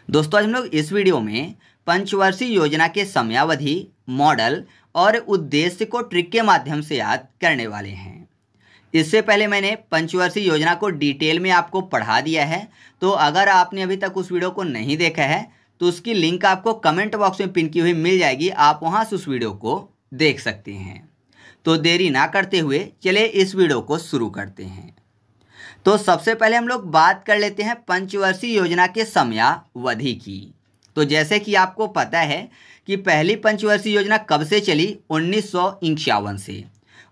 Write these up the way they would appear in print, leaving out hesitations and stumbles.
दोस्तों आज हम लोग इस वीडियो में पंचवर्षीय योजना के समयावधि, मॉडल और उद्देश्य को ट्रिक के माध्यम से याद करने वाले हैं। इससे पहले मैंने पंचवर्षीय योजना को डिटेल में आपको पढ़ा दिया है, तो अगर आपने अभी तक उस वीडियो को नहीं देखा है तो उसकी लिंक आपको कमेंट बॉक्स में पिन की हुई मिल जाएगी, आप वहां से उस वीडियो को देख सकते हैं। तो देरी ना करते हुए चलिए इस वीडियो को शुरू करते हैं। तो सबसे पहले हम लोग बात कर लेते हैं पंचवर्षीय योजना के समयावधि की। तो जैसे कि आपको पता है कि पहली पंचवर्षीय योजना कब से चली, 1951 से,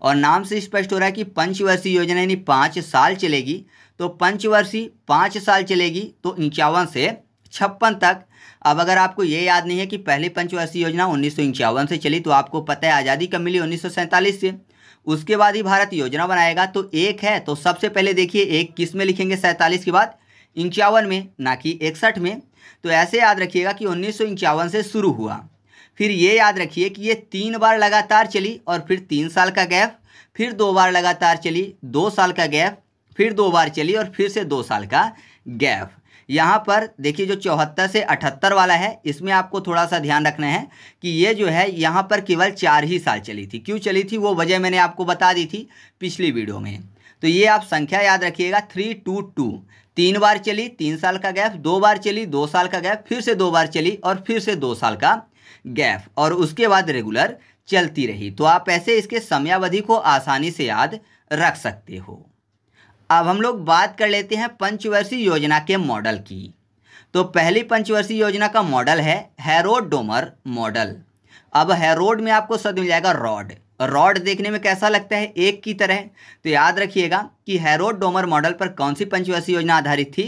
और नाम से स्पष्ट हो रहा है कि पंचवर्षीय योजना यानी 5 साल चलेगी। तो पंचवर्षीय 5 साल चलेगी तो 51 से 56 तक। अब अगर आपको ये याद नहीं है कि पहली पंचवर्षीय योजना 1951 से चली, तो आपको पता है आज़ादी कब मिली, 1947 से। उसके बाद ही भारत योजना बनाएगा, तो एक है तो सबसे पहले देखिए एक किस में लिखेंगे, 47 के बाद 51 में, ना कि 61 में। तो ऐसे याद रखिएगा कि 1951 से शुरू हुआ। फिर ये याद रखिए कि ये 3 बार लगातार चली और फिर 3 साल का गैप, फिर 2 बार लगातार चली, 2 साल का गैप, फिर 2 बार चली और फिर से 2 साल का गैप। यहाँ पर देखिए जो 74 से 78 वाला है, इसमें आपको थोड़ा सा ध्यान रखना है कि ये जो है यहाँ पर केवल 4 ही साल चली थी। क्यों चली थी वो वजह मैंने आपको बता दी थी पिछली वीडियो में। तो ये आप संख्या याद रखिएगा, 322। 3 बार चली, 3 साल का गैप, 2 बार चली, 2 साल का गैप, फिर से 2 बार चली और फिर से 2 साल का गैप, और उसके बाद रेगुलर चलती रही। तो आप ऐसे इसके समयावधि को आसानी से याद रख सकते हो। अब हम लोग बात कर लेते हैं पंचवर्षीय योजना के मॉडल की। तो पहली पंचवर्षीय योजना का मॉडल है हेरोड-डोमर मॉडल। अब हेरोड में आपको शब्द मिल जाएगा रॉड। रॉड देखने में कैसा लगता है, एक की तरह। तो याद रखिएगा कि हेरोड-डोमर मॉडल पर कौन सी पंचवर्षीय योजना आधारित थी,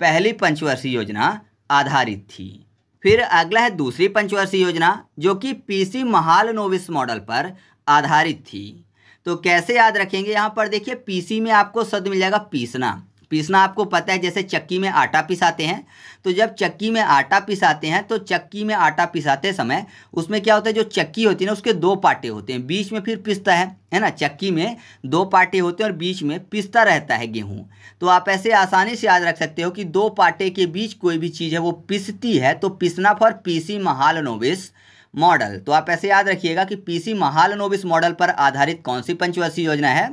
पहली पंचवर्षीय योजना आधारित थी। फिर अगला है दूसरी पंचवर्षीय योजना, जो कि पीसी महालनोबिस मॉडल पर आधारित थी। तो कैसे याद रखेंगे, यहाँ पर देखिए पीसी में आपको शब्द मिल जाएगा पीसना। पीसना आपको पता है, जैसे चक्की में आटा पिसाते हैं, तो जब चक्की में आटा पिसाते हैं तो चक्की में आटा पिसाते समय उसमें क्या होता है, जो चक्की होती है ना उसके 2 पार्टे होते हैं, बीच में फिर पिसता है ना। चक्की में 2 पार्टे होते हैं और बीच में पिसता रहता है गेहूँ। तो आप ऐसे आसानी से याद रख सकते हो कि 2 पार्टे के बीच कोई भी चीज़ है वो पिसती है, तो पिसना फॉर पीसी महालनोबिस मॉडल। तो आप ऐसे याद रखिएगा कि पीसी महालनोबिस मॉडल पर आधारित कौन सी पंचवर्षीय योजना है,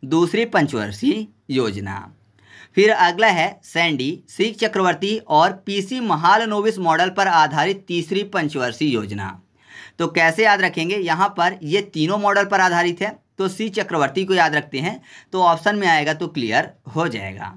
दूसरी पंचवर्षीय योजना। फिर अगला है सैंडी, सीक चक्रवर्ती और पीसी महालनोबिस मॉडल पर आधारित तीसरी पंचवर्षीय योजना। तो कैसे याद रखेंगे, यहाँ पर ये तीनों मॉडल पर आधारित है, तो सी चक्रवर्ती को याद रखते हैं तो ऑप्शन में आएगा तो क्लियर हो जाएगा।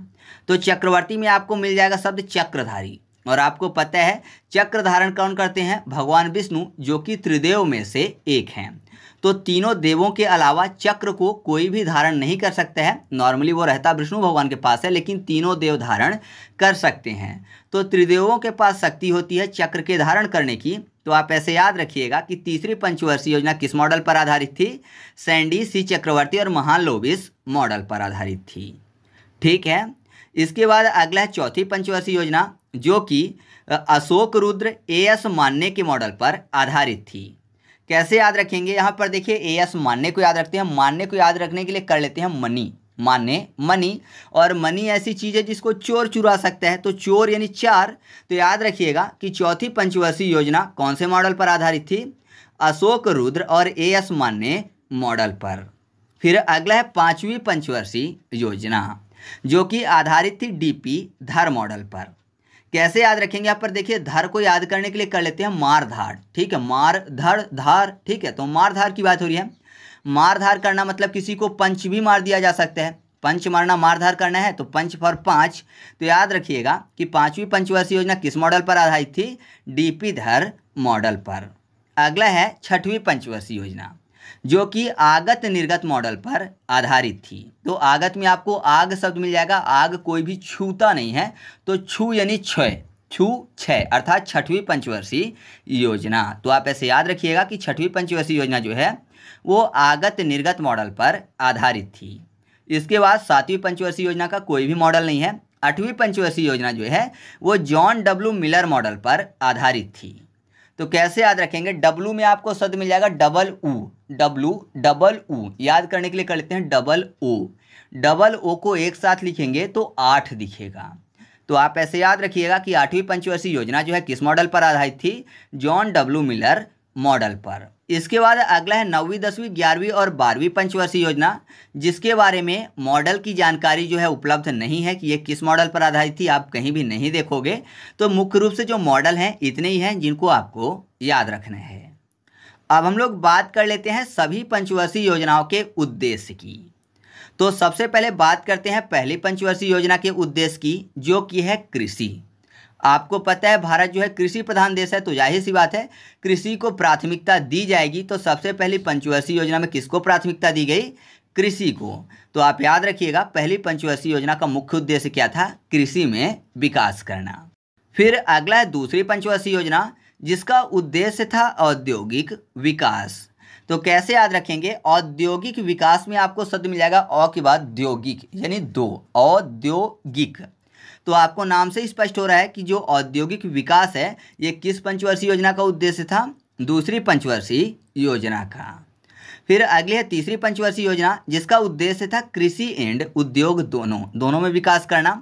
तो चक्रवर्ती में आपको मिल जाएगा शब्द चक्रधारी, और आपको पता है चक्र धारण कौन करते हैं, भगवान विष्णु, जो कि त्रिदेव में से एक हैं। तो तीनों देवों के अलावा चक्र को कोई भी धारण नहीं कर सकता है। नॉर्मली वो रहता विष्णु भगवान के पास है, लेकिन तीनों देव धारण कर सकते हैं। तो त्रिदेवों के पास शक्ति होती है चक्र के धारण करने की। तो आप ऐसे याद रखिएगा कि तीसरी पंचवर्षीय योजना किस मॉडल पर आधारित थी, सैंडी, सी चक्रवर्ती और महालनोबिस मॉडल पर आधारित थी। ठीक है। इसके बाद अगला है चौथी पंचवर्षीय योजना, जो कि अशोक रुद्र एएस मान्य के मॉडल पर आधारित थी। कैसे याद रखेंगे, यहाँ पर देखिए एएस मान्य को याद रखते हैं। मान्य को याद रखने के लिए कर लेते हैं मनी, मान्य मनी, और मनी ऐसी चीज़ है जिसको चोर चुरा सकता है, तो चोर यानी 4। तो याद रखिएगा कि चौथी पंचवर्षीय योजना कौन से मॉडल पर आधारित थी, अशोक रुद्र और एएस मान्य मॉडल पर। फिर अगला है पाँचवीं पंचवर्षीय योजना, जो कि आधारित थी डीपी धर मॉडल पर। कैसे याद रखेंगे, यहाँ पर देखिए धर को याद करने के लिए कर लेते हैं मारधाड़। ठीक है, मार धड़ धार, ठीक है। तो मारधाड़ की बात हो रही है। मारधाड़ करना मतलब किसी को पंच भी मार दिया जा सकता है। पंच मारना, मारधाड़ करना है तो पंच फॉर 5। तो याद रखिएगा कि पाँचवीं पंचवर्षीय योजना किस मॉडल पर आधारित थी, डीपी धर मॉडल पर। अगला है छठवीं पंचवर्षीय योजना, जो कि आगत निर्गत मॉडल पर आधारित थी। तो आगत में आपको आग शब्द मिल जाएगा, आग कोई भी छूता नहीं है, तो छू यानी 6, छू 6, अर्थात छठवीं पंचवर्षीय योजना। तो आप ऐसे याद रखिएगा कि छठवीं पंचवर्षीय योजना जो है वो आगत निर्गत मॉडल पर आधारित थी। इसके बाद सातवीं पंचवर्षीय योजना का कोई भी मॉडल नहीं है। आठवीं पंचवर्षीय योजना जो है वो जॉन डब्ल्यू मिलर मॉडल पर आधारित थी। तो कैसे याद रखेंगे, डब्लू में आपको शब्द मिल जाएगा डबल ऊ, डब्लू डबल ऊ, याद करने के लिए कर लेते हैं डबल ओ। डबल ओ को एक साथ लिखेंगे तो 8 दिखेगा। तो आप ऐसे याद रखिएगा कि 8वीं पंचवर्षीय योजना जो है किस मॉडल पर आधारित थी? जॉन डब्ल्यू मिलर मॉडल पर। इसके बाद अगला है 9वीं 10वीं 11वीं और 12वीं पंचवर्षीय योजना, जिसके बारे में मॉडल की जानकारी जो है उपलब्ध नहीं है कि ये किस मॉडल पर आधारित थी, आप कहीं भी नहीं देखोगे। तो मुख्य रूप से जो मॉडल हैं इतने ही हैं जिनको आपको याद रखना है। अब हम लोग बात कर लेते हैं सभी पंचवर्षीय योजनाओं के उद्देश्य की। तो सबसे पहले बात करते हैं पहली पंचवर्षीय योजना के उद्देश्य की, जो कि है कृषि। आपको पता है भारत जो है कृषि प्रधान देश है, तो जाहिर सी बात है कृषि को प्राथमिकता दी जाएगी। तो सबसे पहली पंचवर्षीय योजना में किसको प्राथमिकता दी गई? कृषि को। तो आप याद रखिएगा पहली पंचवर्षीय योजना का मुख्य उद्देश्य क्या था? कृषि में विकास करना। फिर अगला है दूसरी पंचवर्षीय योजना, जिसका उद्देश्य था औद्योगिक विकास। तो कैसे याद रखेंगे? औद्योगिक विकास में आपको शब्द मिल जाएगा औ के बाद द्योगिक, यानी दो, औद्योगिक। तो आपको नाम से स्पष्ट हो रहा है कि जो औद्योगिक विकास है ये किस पंचवर्षीय योजना का उद्देश्य था? दूसरी पंचवर्षीय योजना का। फिर अगली है तीसरी पंचवर्षीय योजना, जिसका उद्देश्य था कृषि एंड उद्योग दोनों में विकास करना,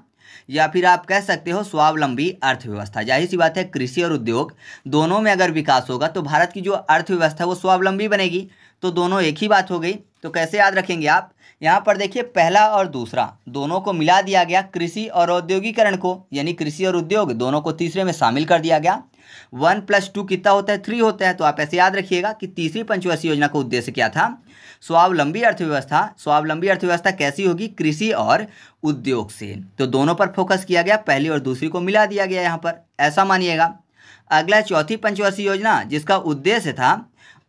या फिर आप कह सकते हो स्वावलंबी अर्थव्यवस्था। जाहिर सी बात है कृषि और उद्योग दोनों में अगर विकास होगा तो भारत की जो अर्थव्यवस्था है वो स्वावलंबी बनेगी। तो दोनों एक ही बात हो गई। तो कैसे याद रखेंगे आप? यहाँ पर देखिए पहला और दूसरा दोनों को मिला दिया गया, कृषि और औद्योगिकरण को, यानी कृषि और उद्योग दोनों को तीसरे में शामिल कर दिया गया। 1 + 2 कितना होता है? 3 होता है। तो आप ऐसे याद रखिएगा कि तीसरी पंचवर्षीय योजना का उद्देश्य क्या था? स्वावलंबी अर्थव्यवस्था। स्वावलंबी अर्थव्यवस्था कैसी होगी? कृषि और उद्योग से। तो दोनों पर फोकस किया गया, पहली और दूसरी को मिला दिया गया यहाँ पर, ऐसा मानिएगा। अगला चौथी पंचवर्षीय योजना, जिसका उद्देश्य था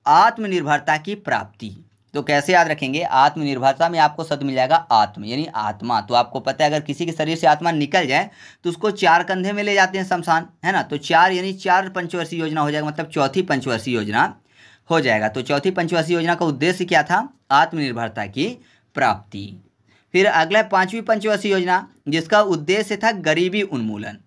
आत्मनिर्भरता की प्राप्ति। तो कैसे याद रखेंगे? आत्मनिर्भरता में आपको शब्द मिल जाएगा आत्म, यानी आत्मा। तो आपको पता है अगर किसी के शरीर से आत्मा निकल जाए तो उसको 4 कंधे में ले जाते हैं शमशान, है ना। तो 4 यानी 4 पंचवर्षीय योजना हो जाएगा, मतलब चौथी पंचवर्षीय योजना हो जाएगा। तो चौथी पंचवर्षीय योजना का उद्देश्य क्या था? आत्मनिर्भरता की प्राप्ति। फिर अगला 5वीं पंचवर्षीय योजना, जिसका उद्देश्य था गरीबी उन्मूलन।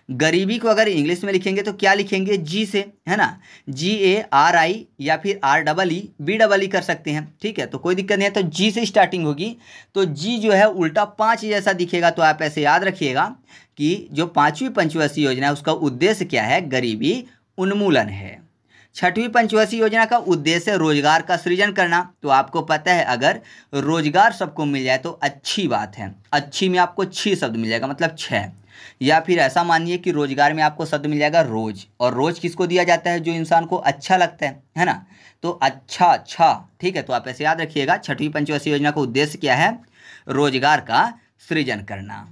गरीबी को अगर इंग्लिश में लिखेंगे तो क्या लिखेंगे? जी से, है ना। GARI या फिर REEBEE कर सकते हैं, ठीक है। तो कोई दिक्कत नहीं है। तो जी से स्टार्टिंग होगी, तो जी जो है उल्टा 5 जैसा दिखेगा। तो आप ऐसे याद रखिएगा कि जो 5वीं पंचवर्षीय योजना है उसका उद्देश्य क्या है? गरीबी उन्मूलन है। 6वीं पंचवर्षीय योजना का उद्देश्य रोजगार का सृजन करना। तो आपको पता है अगर रोजगार सबको मिल जाए तो अच्छी बात है। अच्छी में आपको 6 शब्द मिल जाएगा, मतलब 6। या फिर ऐसा मानिए कि रोजगार में आपको शब्द मिल जाएगा रोज। और रोज किसको दिया जाता है? जो इंसान को अच्छा लगता है ना। तो अच्छा, ठीक है। तो आप ऐसे याद रखिएगा 6वीं पंचवर्षीय योजना का उद्देश्य क्या है? रोजगार का सृजन करना।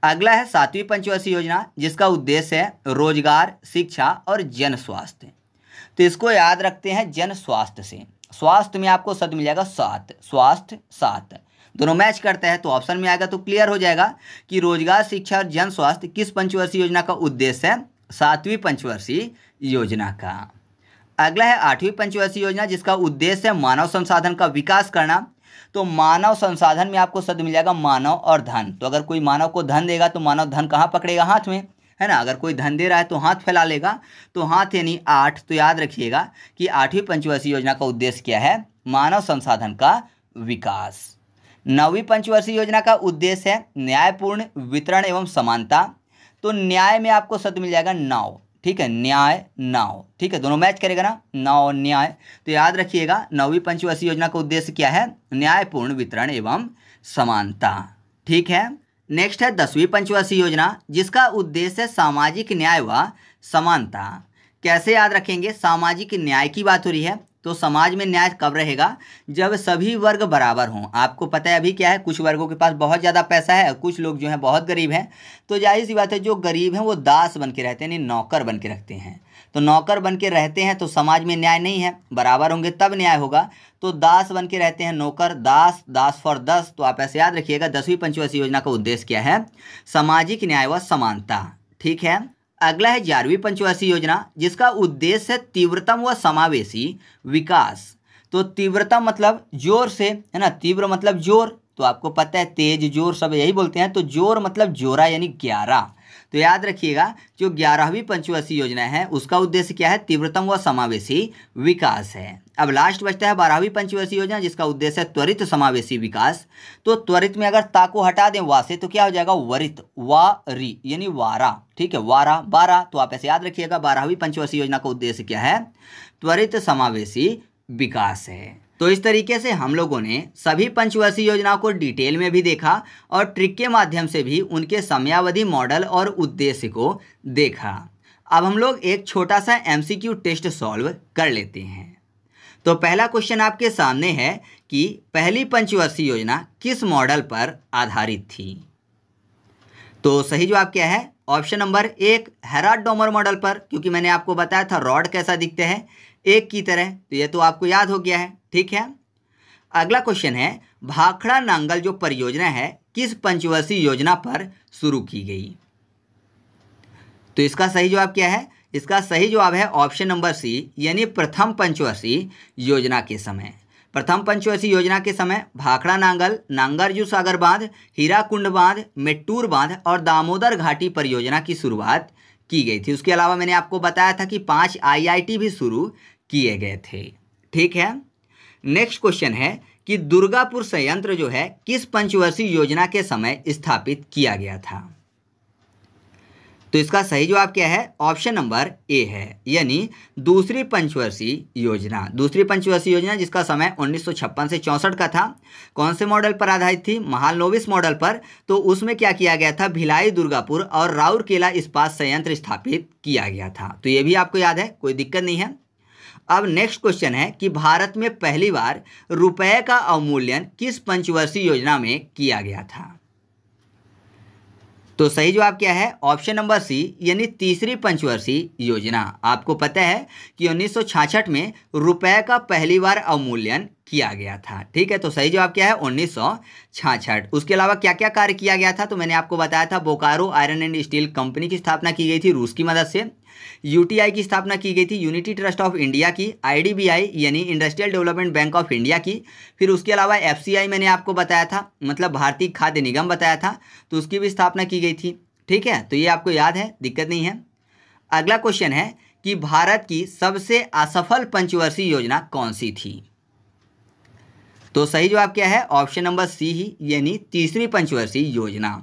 अगला है 7वीं पंचवर्षीय योजना, जिसका उद्देश्य है रोजगार, शिक्षा और जन स्वास्थ्य। तो इसको याद रखते हैं जन स्वास्थ्य से। स्वास्थ्य में आपको शब्द मिल जाएगा 7, स्वास्थ्य 7, दोनों मैच करता है। तो ऑप्शन में आएगा तो क्लियर हो जाएगा कि रोजगार, शिक्षा और जन स्वास्थ्य किस पंचवर्षीय योजना का उद्देश्य है? 7वीं पंचवर्षीय योजना का। अगला है 8वीं पंचवर्षीय योजना, जिसका उद्देश्य है मानव संसाधन का विकास करना। तो मानव संसाधन में आपको शब्द मिल जाएगा मानव और धन। तो अगर कोई मानव को धन देगा तो मानव धन कहाँ पकड़ेगा? हाथ में, है ना। अगर कोई धन दे रहा है तो हाथ फैला लेगा, तो हाथ यानी 8। तो याद रखिएगा कि 8वीं पंचवर्षीय योजना का उद्देश्य क्या है? मानव संसाधन का विकास। 9वीं पंचवर्षीय योजना का उद्देश्य है न्यायपूर्ण वितरण एवं समानता। तो न्याय में आपको शब्द मिल जाएगा नाव, ठीक है। न्याय, नाव, ठीक है, दोनों मैच करेगा ना, नाव और न्याय। तो याद रखिएगा 9वीं पंचवर्षीय योजना का उद्देश्य क्या है? न्यायपूर्ण वितरण एवं समानता, ठीक है। नेक्स्ट है 10वीं पंचवर्षीय योजना, जिसका उद्देश्य है सामाजिक न्याय व समानता। कैसे याद रखेंगे? सामाजिक न्याय की बात हो रही है। तो समाज में न्याय कब रहेगा? जब सभी वर्ग बराबर हों। आपको पता है अभी क्या है, कुछ वर्गों के पास बहुत ज़्यादा पैसा है, कुछ लोग जो हैं बहुत गरीब हैं। तो जाहिर सी बात है जो गरीब हैं वो दास बन के रहते हैं, यानी नौकर बन के रखते हैं। तो नौकर बन के रहते हैं तो समाज में न्याय नहीं है, बराबर होंगे तब न्याय होगा। तो दास बन के रहते हैं, नौकर, दास, दास फॉर 10। तो आप ऐसे याद रखिएगा 10वीं पंचवर्षीय योजना का उद्देश्य क्या है? सामाजिक न्याय व समानता, ठीक है। अगला है 11वीं पंचवर्षीय योजना, जिसका उद्देश्य है तीव्रतम व समावेशी विकास। तो तीव्रतम मतलब जोर से, है ना। तीव्र मतलब जोर, तो आपको पता है तेज, जोर सब यही बोलते हैं। तो जोर मतलब जोरा यानी 11। तो तो याद रखिएगा जो 11वीं पंचवर्षीय योजना है उसका उद्देश्य क्या है, तीव्रतम व समावेशी विकास है। अब लास्ट बचता है 12वीं पंचवर्षीय योजना जिसका उद्देश्य है त्वरित समावेशी विकास। तो त्वरित में अगर ता को हटा दें वा से तो क्या हो जाएगा, वरित, वारी यानी वारा, ठीक है, वारा 12। तो आप ऐसे याद रखिएगा 12वीं पंचवर्षीय योजना का उद्देश्य क्या है, त्वरित समावेशी विकास है। तो इस तरीके से हम लोगों ने सभी पंचवर्षीय योजनाओं को डिटेल में भी देखा और ट्रिक के माध्यम से भी उनके समयावधि, मॉडल और उद्देश्य को देखा। अब हम लोग एक छोटा सा एमसीक्यू टेस्ट सॉल्व कर लेते हैं। तो पहला क्वेश्चन आपके सामने है कि पहली पंचवर्षीय योजना किस मॉडल पर आधारित थी। तो सही जवाब क्या है, option number 1 Herald Domar model पर, क्योंकि मैंने आपको बताया था रॉड कैसा दिखते हैं, एक की तरह। तो ये तो आपको याद हो गया है, ठीक है। अगला क्वेश्चन है भाखड़ा नांगल जो परियोजना है किस पंचवर्षीय योजना पर शुरू की गई। तो इसका सही जवाब क्या है, इसका सही जवाब है ऑप्शन नंबर सी, यानी प्रथम पंचवर्षीय योजना के समय। प्रथम पंचवर्षीय योजना के समय भाखड़ा नांगल, नांगरजू सागर बांध, हीराकुंड बांध, मेट्टूर बांध और दामोदर घाटी परियोजना की शुरुआत की गई थी। उसके अलावा मैंने आपको बताया था कि 5 IIT भी शुरू किए गए थे, ठीक है। नेक्स्ट क्वेश्चन है कि दुर्गापुर संयंत्र जो है किस पंचवर्षीय योजना के समय स्थापित किया गया था। तो इसका सही जवाब क्या है, ऑप्शन नंबर ए है, यानी दूसरी पंचवर्षीय योजना। दूसरी पंचवर्षीय योजना जिसका समय 1956 से 64 का था। कौन से मॉडल पर आधारित थी, महालनोबिस मॉडल पर। तो उसमें क्या किया गया था, भिलाई, दुर्गापुर और राउरकेला इस्पात संयंत्र स्थापित किया गया था। तो ये भी आपको याद है, कोई दिक्कत नहीं है। अब नेक्स्ट क्वेश्चन है कि भारत में पहली बार रुपए का अवमूल्यन किस पंचवर्षीय योजना में किया गया था। तो सही जवाब क्या है, ऑप्शन नंबर सी, यानी तीसरी पंचवर्षीय योजना। आपको पता है कि 1966 में रुपए का पहली बार अवमूल्यन किया गया था, ठीक है। तो सही जवाब क्या है, 1966। उसके अलावा क्या क्या कार्य किया गया था, तो मैंने आपको बताया था Bokaro iron and steel company की स्थापना की गई थी रूस की मदद से। UTI की स्थापना की गई थी, यूनिटी ट्रस्ट ऑफ इंडिया की। IDBI यानी industrial development bank of India की। फिर उसके अलावा FCI मैंने आपको बताया था, मतलब भारतीय खाद्य निगम बताया था, तो उसकी भी स्थापना की गई थी, ठीक है। तो ये आपको याद है, दिक्कत नहीं है। अगला क्वेश्चन है कि भारत की सबसे असफल पंचवर्षीय योजना कौन सी थी। तो सही जवाब क्या है, ऑप्शन नंबर सी ही, यानी तीसरी पंचवर्षीय योजना।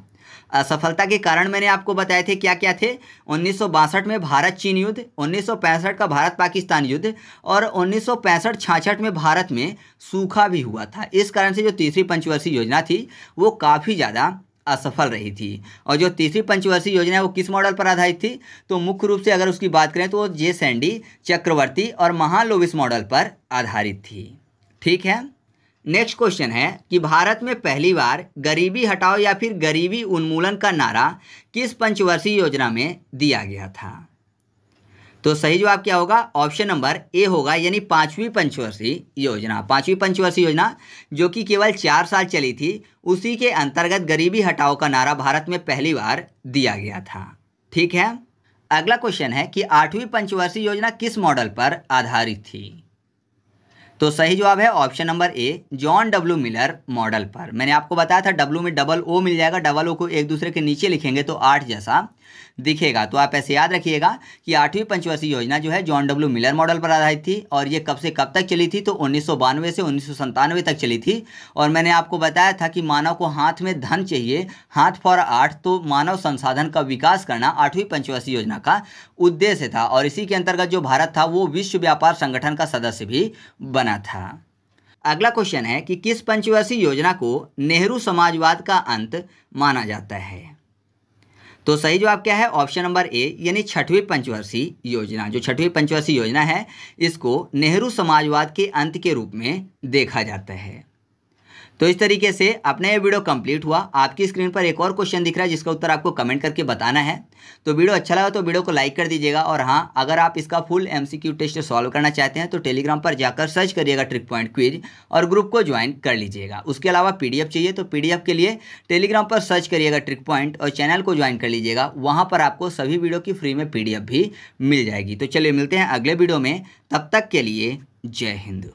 असफलता के कारण मैंने आपको बताए थे क्या क्या थे, 1962 में भारत चीन युद्ध, 1965 का भारत पाकिस्तान युद्ध और 1965-66 में भारत में सूखा भी हुआ था। इस कारण से जो तीसरी पंचवर्षीय योजना थी वो काफ़ी ज़्यादा असफल रही थी। और जो तीसरी पंचवर्षीय योजना है वो किस मॉडल पर आधारित थी, तो मुख्य रूप से अगर उसकी बात करें तो वो जे सैंडी, चक्रवर्ती और महालनोबिस मॉडल पर आधारित थी, ठीक है। नेक्स्ट क्वेश्चन है कि भारत में पहली बार गरीबी हटाओ या फिर गरीबी उन्मूलन का नारा किस पंचवर्षीय योजना में दिया गया था। तो सही जवाब क्या होगा, ऑप्शन नंबर ए होगा, यानी 5वीं पंचवर्षीय योजना। 5वीं पंचवर्षीय योजना जो कि केवल 4 साल चली थी, उसी के अंतर्गत गरीबी हटाओ का नारा भारत में पहली बार दिया गया था, ठीक है। अगला क्वेश्चन है कि 8वीं पंचवर्षीय योजना किस मॉडल पर आधारित थी। तो सही जवाब है option number A, John W Miller model पर। मैंने आपको बताया था डब्ल्यू में डबल ओ मिल जाएगा, डबल ओ को एक दूसरे के नीचे लिखेंगे तो 8 जैसा दिखेगा। तो आप ऐसे याद रखिएगा कि 8वीं पंचवर्षीय योजना जो है जॉन डब्ल्यू मिलर मॉडल पर आधारित थी और ये कब से कब तक चली थी, तो 1992 से 1997 तक चली थी। और मैंने आपको बताया था कि मानव को हाथ में धन चाहिए, हाथ फॉर आर्ट, तो मानव संसाधन का विकास करना 8वीं पंचवर्षीय योजना का उद्देश्य था। और इसी के अंतर्गत जो भारत था वो विश्व व्यापार संगठन का सदस्य भी बना था। अगला क्वेश्चन है कि किस पंचवर्षीय योजना को नेहरू समाजवाद का अंत माना जाता है। तो सही जवाब क्या है, ऑप्शन नंबर ए, यानी 6वीं पंचवर्षीय योजना। जो 6वीं पंचवर्षीय योजना है इसको नेहरू समाजवाद के अंत के रूप में देखा जाता है। तो इस तरीके से अपना ये वीडियो कंप्लीट हुआ। आपकी स्क्रीन पर एक और क्वेश्चन दिख रहा है जिसका उत्तर आपको कमेंट करके बताना है। तो वीडियो अच्छा लगा तो वीडियो को लाइक कर दीजिएगा। और हाँ, अगर आप इसका फुल MCQ टेस्ट सॉल्व करना चाहते हैं तो टेलीग्राम पर जाकर सर्च करिएगा ट्रिक पॉइंट क्विज और ग्रुप को ज्वाइन कर लीजिएगा। उसके अलावा PDF चाहिए तो PDF के लिए टेलीग्राम पर सर्च करिएगा ट्रिक पॉइंट और चैनल को ज्वाइन कर लीजिएगा। वहाँ पर आपको सभी वीडियो की फ्री में PDF भी मिल जाएगी। तो चलिए मिलते हैं अगले वीडियो में, तब तक के लिए जय हिंद।